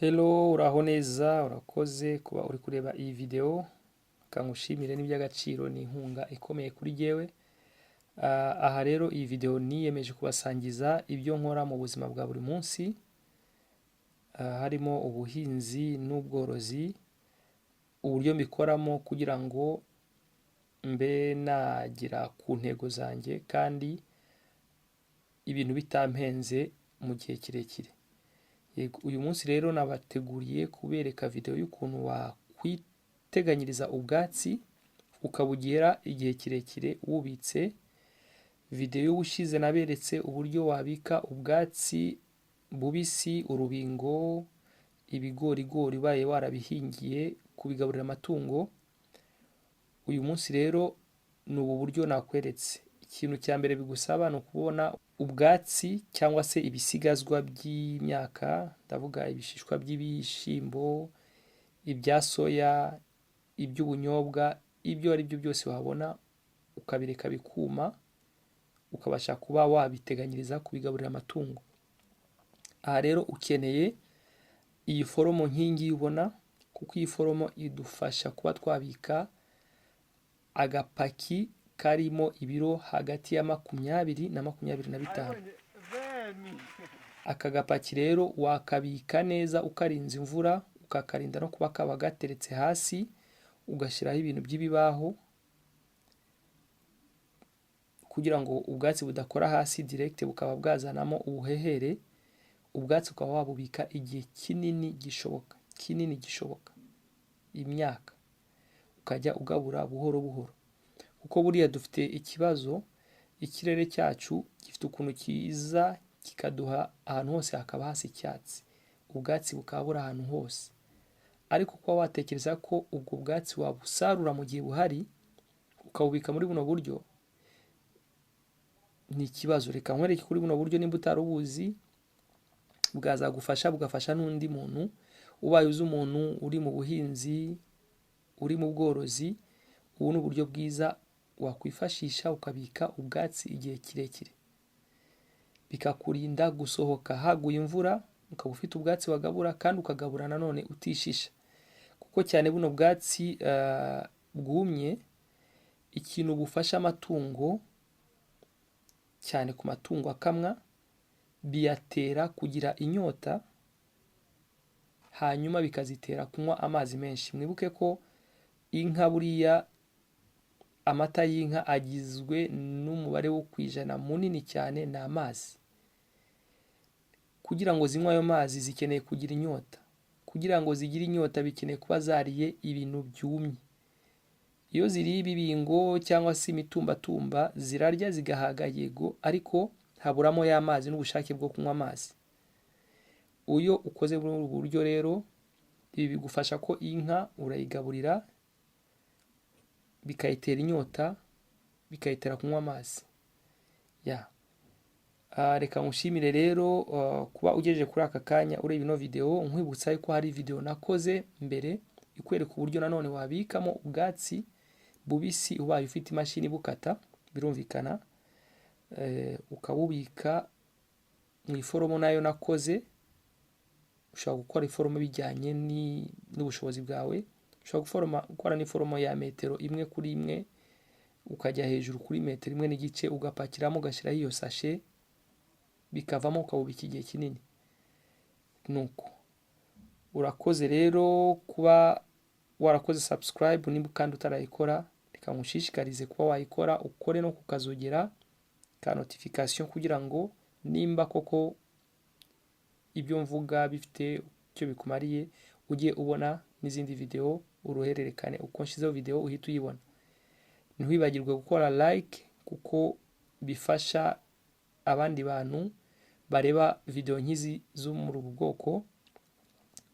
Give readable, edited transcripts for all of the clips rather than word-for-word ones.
Hello, uraho neza, urakoze kuba uri kureba iyi video, kangushimire n'iby'agaciro ni inkunga ikomeye kuri jyewe. Aha rero iyi video niyemeje kubasangiza ibyo nkora mu buzima bwa buri munsi, harimo ubuhinzi n'ubworozi, uburyo mbikoramo kugira ngo mbe nagera ku ntego zanjye kandi ibintu bitampenze mu gihe kirekire. Uyu munsi rero nabateguriye kubereka video y'ukuntu wakwiteganyiriza ubwatsi ukabugera igihe kirekire wubitse. Video y'ubushize naberetse uburyo wabika ubwatsi bubisi, urubingo, ibigorigori ubaye warabihingiye kubigaburira amatungo. Uyu munsi rero ni ubu buryo nakweretse. Ikintu cya mbere bigusaba ni ukubona ubwatsi cyangwa se ibisigazwa by'imyaka, ndavuga ibishishwa by'ibishyimbo, ibya soya, iby'ubunyobwa, ibyo ari byo byose wabona ukabireka bikuma, ukabasha kuba wabiteganyiriza kubigaburira amatungo. Aha rero ukeneye iyi foromo nkingi ubona, kuko iyi foromo idufasha kuba twabika agapaki karimo ibiro hagati ya 20 na 25. Aka gapaki rero wakabika neza ukarinze imvura, ukakarinda no kuba kaba gateretse hasi, ugashyiraho ibintu by'ibibaho kugira ngo ubwatsi budakora hasi direct bukaba bwazanamo ubuhehere. Ubwatsi ukaba wabubika igihe kinini gishoboka, imyaka ukajya ugabura buhoro buhoro, kuko buriya dufite ikibazo, ikirere cyacu gifite ukuntu kiza kikaduha ahantu hose hakaba hasi icyatsi, ubwatsi bukaba buri ahantu hose. Ariko kuba watekereza ko ubwo bwatsi wabusarura mu gihe buhari ukabubika muri buno buryo ni ikibazo. Reka nkwereke kuri buno buryo, nimba utarubuzi bwazagufasha, bugafasha n'undi muntu ubaye uzi umuntu uri mu buhinzi, uri mu bworozi. Ubu ni uburyo bwiza wakwifashisha ukabika ubwatsi igihe kirekire, bikakurinda gusohoka haguye imvura, ukaba ufite ubwatsi wagabura kandi ukagabura nanone utishisha. Kuko cyane buno bwatsi bwumye, ikintu bufasha amatungo cyane ku matungo akamwa, biyatera kugira inyota, hanyuma bikazitera kunywa amazi menshi. Mwibuke ko inka buriya amata y'inka agizwe n'umubare wo kwijana munini cyane na amazi. Kugira ngo zinywe ayo mazi zikeneye kugira inyota, kugira ngo zigire inyota bikeneye kuba zariye ibintu byumye. Iyo ziriye ibibingo cyangwa se imitumbatumba zirarya zigahaga yego, ariko haburamo ya mazi n'ubushake bwo kunywa amazi. Uyo ukoze muri ubu buryo rero, ibi bigufasha ko inka urayigaburira bikayitera inyota, bikayitera kunywa amazi. Reka ngushimire rero kuba ugejeje kuri aka kanya ureba ino video. Nkwibutsa ko hari video nakoze mbere ikwereka uburyo nanone wabikamo ubwatsi bubisi ubaye ufite imashini bukata, birumvikana, ukabubika mu iforomo nayo nakoze. Ushobora gukora iforomo bijyanye n'ubushobozi bwawe. Ushobora gukora n'iforomo ya metero 1 kuri 1, ukajya hejuru kuri metero 1 n'igice, ugapakiramo ugashyiraho iyo sashe, bikavamo ukabubika igihe kinini. Nuko urakoze rero kuba warakoze subscribe, nimba kandi utarayikora reka ngushishikarize kuba wayikora, ukore no kukazogera ka notification kugira ngo nimba koko ibyo mvuga bifite icyo bikumariye ujye ubona n'izindi video uruhererekane. Uko nshizeho video uhita uyibona. Ntiwibagirwe gukora like, kuko bifasha abandi bantu bareba video nkizi zo muri ubu bwoko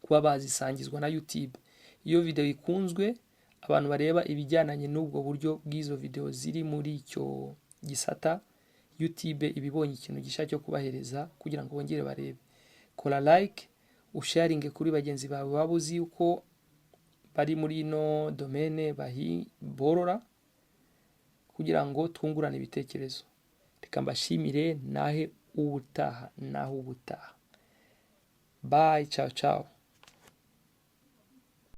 kuba bazisangizwa na YouTube. Iyo video ikunzwe, abantu bareba ibijyananye n'ubwo buryo bw'izo video ziri muri icyo gisata, YouTube ibibonye ikintu gisha cyo kubahereza kugira ngo bongere barebe. Kora like, usharinge kuri bagenzi bawe babuzi uko bari muri ino domaine borora, kugira ngo twungurane ibitekerezo. Reka mbashimire, naho ubutaha. Bye, ciao ciao.